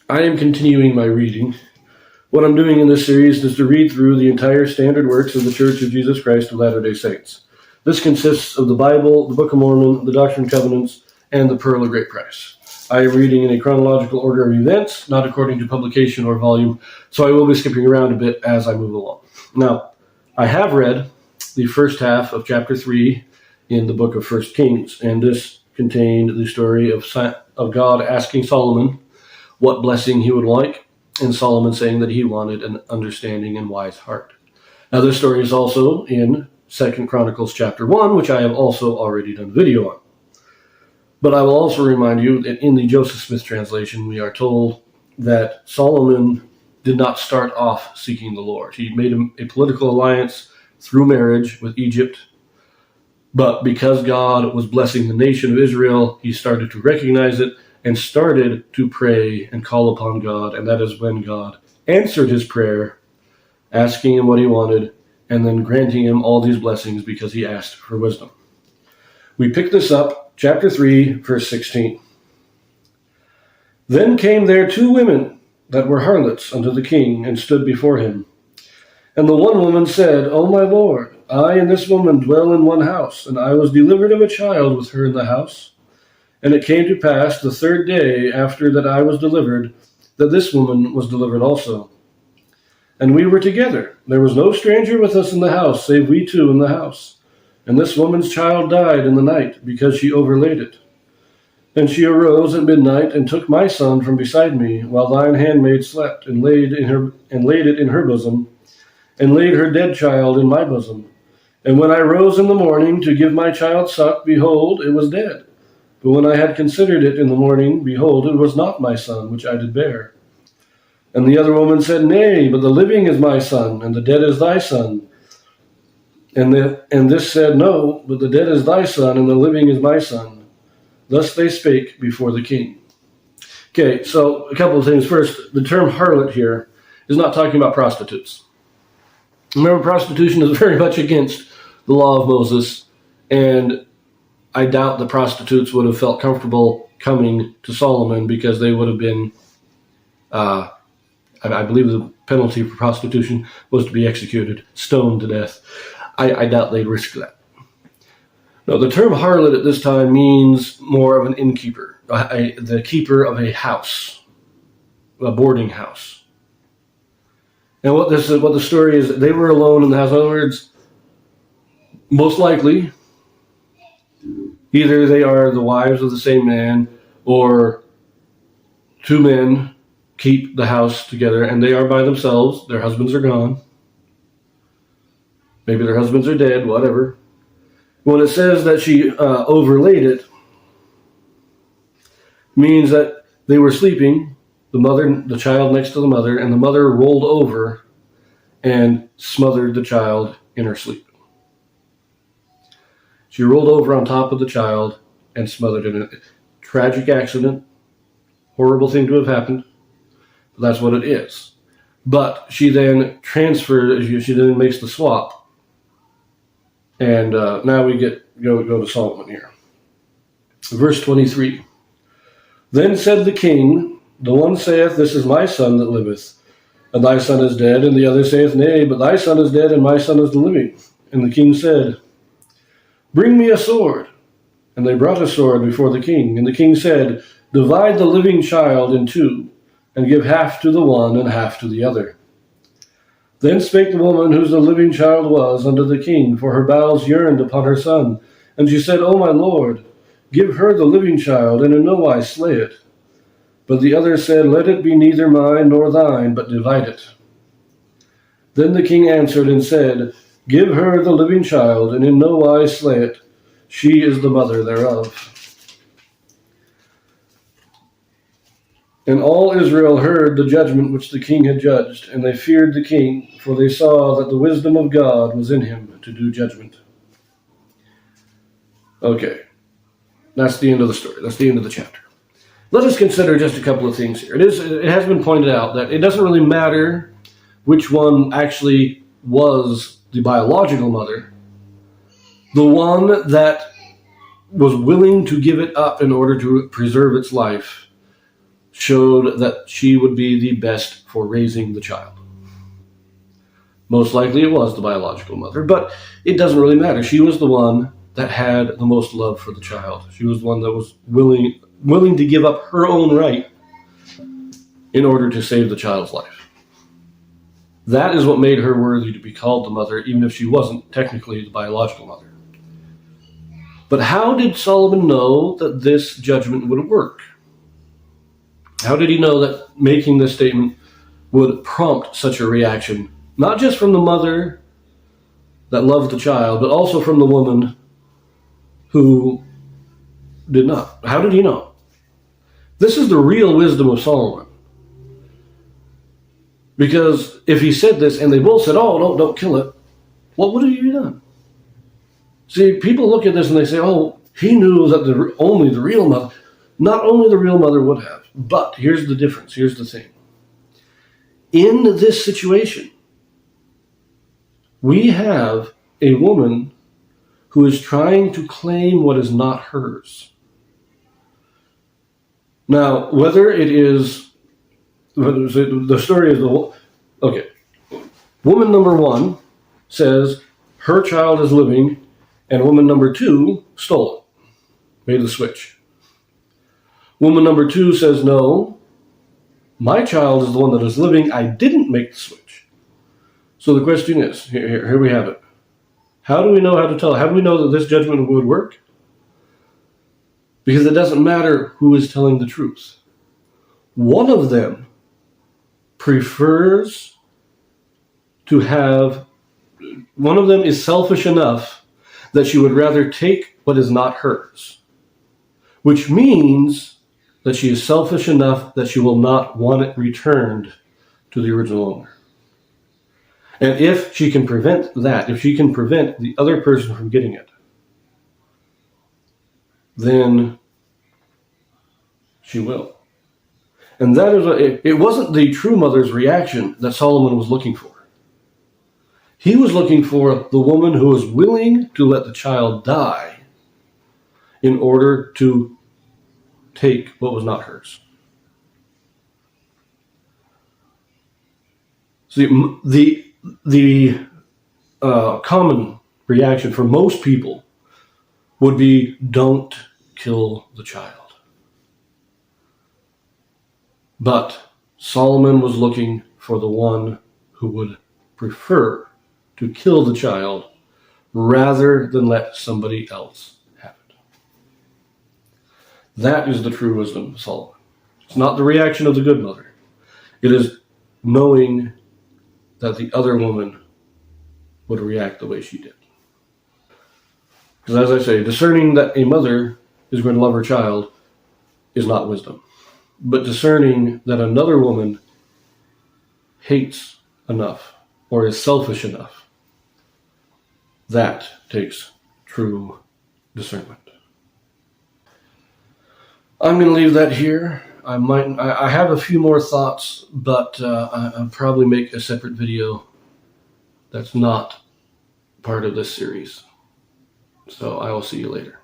I am continuing my reading. What I'm doing in this series is to read through the entire standard works of the Church of Jesus Christ of Latter-day Saints. This consists of the Bible, the Book of Mormon, the Doctrine and Covenants, and the Pearl of Great Price. I am reading in a chronological order of events, not according to publication or volume, so I will be skipping around a bit as I move along. Now, I have read the first half of chapter 3 in the book of 1 Kings, and this contained the story of God asking Solomon what blessing he would like, and Solomon saying that he wanted an understanding and wise heart. Now, this story is also in 2 Chronicles chapter 1, which I have also already done a video on. But I will also remind you that in the Joseph Smith translation, we are told that Solomon did not start off seeking the Lord. He made a political alliance through marriage with Egypt, but because God was blessing the nation of Israel, he started to recognize it and started to pray and call upon God, and that is when God answered his prayer, asking him what he wanted, and then granting him all these blessings because he asked for wisdom. We pick this up, chapter 3, verse 16. Then came there 2 women that were harlots unto the king, and stood before him. And the one woman said, O my lord, I and this woman dwell in one house, and I was delivered of a child with her in the house. And it came to pass the 3rd day after that I was delivered, that this woman was delivered also. And we were together. There was no stranger with us in the house, save we 2 in the house. And this woman's child died in the night, because she overlaid it. And she arose at midnight, and took my son from beside me, while thine handmaid slept, and laid it in her bosom, and laid her dead child in my bosom. And when I rose in the morning to give my child suck, behold, it was dead. But when I had considered it in the morning, behold, it was not my son, which I did bear. And the other woman said, Nay, but the living is my son, and the dead is thy son. And this said, No, but the dead is thy son, and the living is my son. Thus they spake before the king. Okay, so a couple of things. First, the term harlot here is not talking about prostitutes. Remember, prostitution is very much against the law of Moses, and I doubt the prostitutes would have felt comfortable coming to Solomon because they would have been, I believe the penalty for prostitution was to be executed, stoned to death. I doubt they'd risk that. No, the term harlot at this time means more of an innkeeper, the keeper of a house, a boarding house. And what the story is, they were alone in the house. In other words, most likely, either they are the wives of the same man, or 2 men keep the house together, and they are by themselves. Their husbands are gone. Maybe their husbands are dead, whatever. When it says that she overlaid it, means that they were sleeping, the child next to the mother, and the mother rolled over and smothered the child in her sleep. She rolled over on top of the child and smothered it in it. Tragic accident. Horrible thing to have happened. But that's what it is. But she then she then makes the swap. And now we go to Solomon here. Verse 23. Then said the king, the one saith, This is my son that liveth, and thy son is dead. And the other saith, Nay, but thy son is dead, and my son is the living. And the king said, Bring me a sword. And they brought a sword before the king. And the king said, Divide the living child in 2, and give half to the one and half to the other. Then spake the woman whose the living child was unto the king, for her bowels yearned upon her son. And she said, O my lord, give her the living child, and in no wise slay it. But the other said, Let it be neither mine nor thine, but divide it. Then the king answered and said, Give her the living child, and in no wise slay it. She is the mother thereof. And all Israel heard the judgment which the king had judged, and they feared the king, for they saw that the wisdom of God was in him to do judgment. Okay, that's the end of the story. That's the end of the chapter. Let us consider just a couple of things here. It has been pointed out that it doesn't really matter which one actually was the biological mother. The one that was willing to give it up in order to preserve its life, showed that she would be the best for raising the child. Most likely it was the biological mother, but it doesn't really matter. She was the one that had the most love for the child. She was the one that was willing to give up her own right in order to save the child's life. That is what made her worthy to be called the mother, even if she wasn't technically the biological mother. But how did Solomon know that this judgment would work? How did he know that making this statement would prompt such a reaction, not just from the mother that loved the child, but also from the woman who did not? How did he know? This is the real wisdom of Solomon. Because if he said this and they both said, oh, don't kill it, what would he have done? See, people look at this and they say, oh, he knew that not only the real mother would have. But here's the difference. Here's the thing. In this situation, we have a woman who is trying to claim what is not hers. Now, whether the story is okay. Woman number one says her child is living, and woman number two stole it, made the switch. Woman number two says, no, my child is the one that is living. I didn't make the switch. So the question is, here we have it. How do we know how to tell? How do we know that this judgment would work? Because it doesn't matter who is telling the truth. One of them prefers to have, one of them is selfish enough that she would rather take what is not hers, which means that she is selfish enough that she will not want it returned to the original owner. And if she can prevent that, if she can prevent the other person from getting it, then she will. And that is it wasn't the true mother's reaction that Solomon was looking for. He was looking for the woman who was willing to let the child die in order to take what was not hers. See, the common reaction for most people would be, don't kill the child. But Solomon was looking for the one who would prefer to kill the child rather than let somebody else have it. That is the true wisdom of Solomon. It's not the reaction of the good mother. It is knowing that the other woman would react the way she did. Because as I say, discerning that a mother is going to love her child is not wisdom. But discerning that another woman hates enough or is selfish enough, that takes true discernment. I'm going to leave that here. I have a few more thoughts, but I'll probably make a separate video that's not part of this series. So I will see you later.